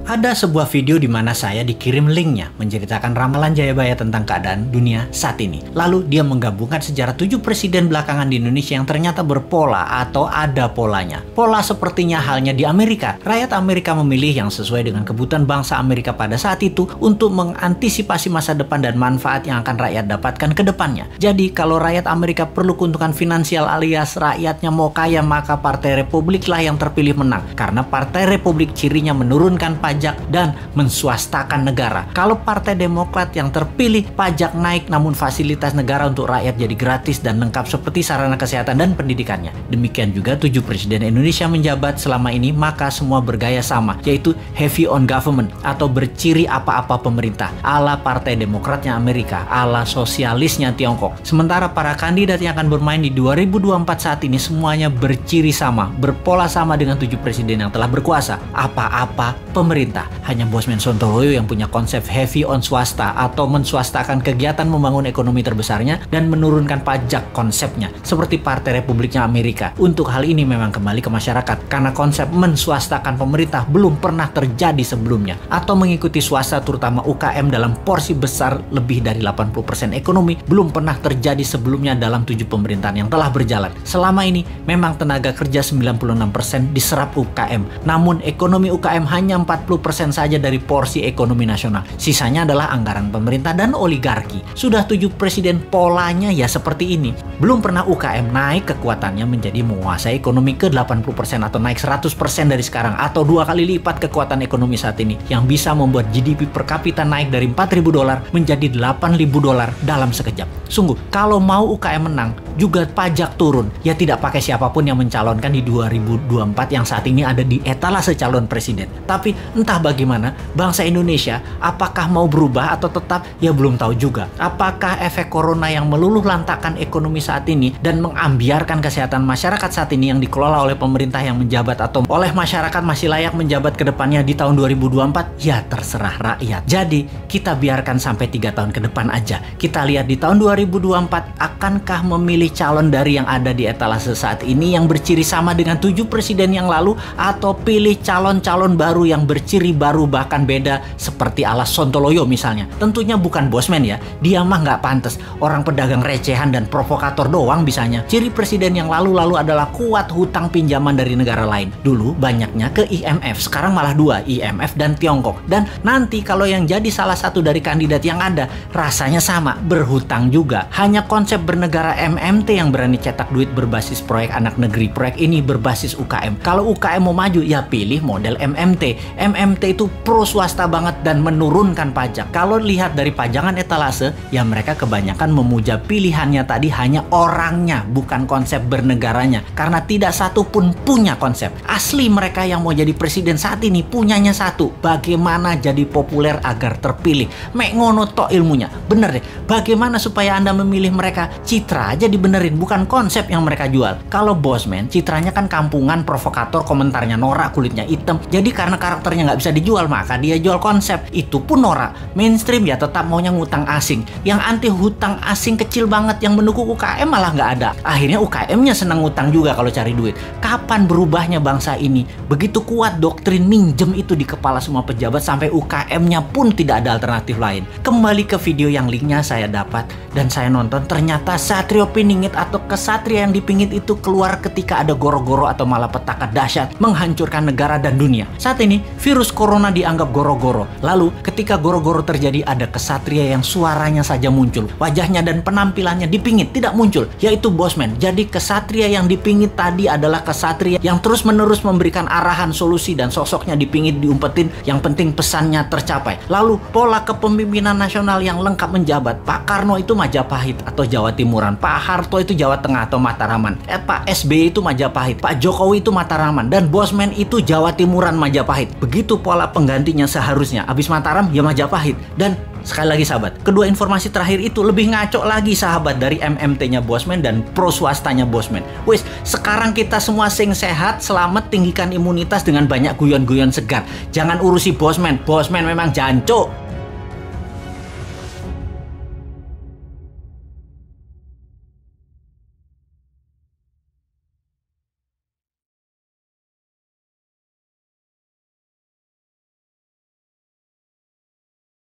Ada sebuah video di mana saya dikirim linknya menceritakan ramalan Jayabaya tentang keadaan dunia saat ini. Lalu dia menggabungkan sejarah 7 presiden belakangan di Indonesia yang ternyata berpola atau ada polanya. Pola sepertinya halnya di Amerika. Rakyat Amerika memilih yang sesuai dengan kebutuhan bangsa Amerika pada saat itu untuk mengantisipasi masa depan dan manfaat yang akan rakyat dapatkan ke depannya. Jadi kalau rakyat Amerika perlu keuntungan finansial alias rakyatnya mau kaya, maka Partai Republik lah yang terpilih menang. Karena Partai Republik cirinya menurunkan pajak dan menswastakan negara. Kalau Partai Demokrat yang terpilih, pajak naik namun fasilitas negara untuk rakyat jadi gratis dan lengkap seperti sarana kesehatan dan pendidikannya. Demikian juga 7 presiden Indonesia menjabat selama ini, maka semua bergaya sama, yaitu heavy on government atau berciri apa-apa pemerintah, ala Partai Demokratnya Amerika, ala sosialisnya Tiongkok. Sementara para kandidat yang akan bermain di 2024 saat ini semuanya berciri sama, berpola sama dengan 7 presiden yang telah berkuasa, apa-apa pemerintah. Hanya Bosman Sontoloyo yang punya konsep heavy on swasta atau menswastakan kegiatan membangun ekonomi terbesarnya dan menurunkan pajak konsepnya seperti Partai Republiknya Amerika. Untuk hal ini memang kembali ke masyarakat karena konsep menswastakan pemerintah belum pernah terjadi sebelumnya, atau mengikuti swasta terutama UKM dalam porsi besar lebih dari 80% ekonomi belum pernah terjadi sebelumnya dalam 7 pemerintahan yang telah berjalan. Selama ini memang tenaga kerja 96% diserap UKM, namun ekonomi UKM hanya 40% saja dari porsi ekonomi nasional. Sisanya adalah anggaran pemerintah dan oligarki. Sudah 7 presiden polanya ya seperti ini. Belum pernah UKM naik kekuatannya menjadi menguasai ekonomi ke 80% atau naik 100% dari sekarang, atau 2 kali lipat kekuatan ekonomi saat ini yang bisa membuat GDP per kapita naik dari $4.000 menjadi $8.000 dalam sekejap. Sungguh, kalau mau UKM menang, juga pajak turun. Ya tidak pakai siapapun yang mencalonkan di 2024 yang saat ini ada di etalase calon presiden. Tapi entah bagaimana, bangsa Indonesia apakah mau berubah atau tetap, ya belum tahu juga. Apakah efek corona yang meluluh lantakkan ekonomi saat ini dan mengambiarkan kesehatan masyarakat saat ini yang dikelola oleh pemerintah yang menjabat atau oleh masyarakat masih layak menjabat ke depannya di tahun 2024? Ya terserah rakyat. Jadi kita biarkan sampai 3 tahun ke depan aja. Kita lihat di tahun 2024 akankah memilih calon dari yang ada di etalase saat ini yang berciri sama dengan 7 presiden yang lalu, atau pilih calon-calon baru yang berciri baru bahkan beda seperti ala Sontoloyo misalnya. Tentunya bukan Bosman ya, dia mah nggak pantas, orang pedagang recehan dan provokator doang bisanya. Ciri presiden yang lalu-lalu adalah kuat hutang pinjaman dari negara lain. Dulu banyaknya ke IMF, sekarang malah 2, IMF dan Tiongkok. Dan nanti kalau yang jadi salah satu dari kandidat yang ada, rasanya sama, berhutang juga. Hanya konsep bernegara MMT yang berani cetak duit berbasis proyek anak negeri. Proyek ini berbasis UKM. Kalau UKM mau maju, ya pilih model MMT. MMT itu pro swasta banget dan menurunkan pajak. Kalau lihat dari pajangan etalase, ya mereka kebanyakan memuja pilihannya tadi hanya orangnya, bukan konsep bernegaranya. Karena tidak satu pun punya konsep. Asli mereka yang mau jadi presiden saat ini punyanya satu, bagaimana jadi populer agar terpilih. Mek ngono tok ilmunya. Bener deh, bagaimana supaya Anda memilih mereka? Citra aja dibenerin, bukan konsep yang mereka jual. Kalau Bosman, citranya kan kampungan, provokator, komentarnya norak, kulitnya hitam. Jadi karena karakternya nggak bisa dijual, maka dia jual konsep. Itu pun norak. Mainstream ya tetap maunya ngutang asing. Yang anti hutang asing kecil banget, yang mendukung UKM malah nggak ada. Akhirnya UKM-nya senang ngutang juga kalau cari duit. Kapan berubahnya bangsa ini? Begitu kuat doktrin minjem itu di kepala semua pejabat sampai UKM-nya pun tidak ada alternatif lain. Kembali ke video yang linknya saya dapat dan saya nonton, ternyata Satrio Piningit atau kesatria yang dipingit itu keluar ketika ada goro-goro atau malapetaka dahsyat menghancurkan negara dan dunia. Saat ini virus corona dianggap goro-goro. Lalu ketika goro-goro terjadi, ada kesatria yang suaranya saja muncul, wajahnya dan penampilannya dipingit tidak muncul, yaitu Bosman. Jadi kesatria yang dipingit tadi adalah kesatria yang terus-menerus memberikan arahan, solusi, dan sosoknya dipingit, diumpetin, yang penting pesannya tercapai. Lalu pola kepemimpinan nasional yang lengkap menjabat. Pak Karno itu Majapahit atau Jawa Timuran, Pak Harto itu Jawa Tengah atau Mataraman, Pak SBY itu Majapahit, Pak Jokowi itu Mataraman, dan Bosman itu Jawa Timuran Majapahit. Begitu pola penggantinya seharusnya. Abis Mataram ya Majapahit. Dan sekali lagi sahabat, kedua informasi terakhir itu lebih ngaco lagi sahabat dari MMT-nya Bosman dan pro swastanya Bosman. Wis, sekarang kita semua sing sehat, selamat, tinggikan imunitas dengan banyak guyon-guyon segar. Jangan urusi Bosman. Bosman memang jancuk.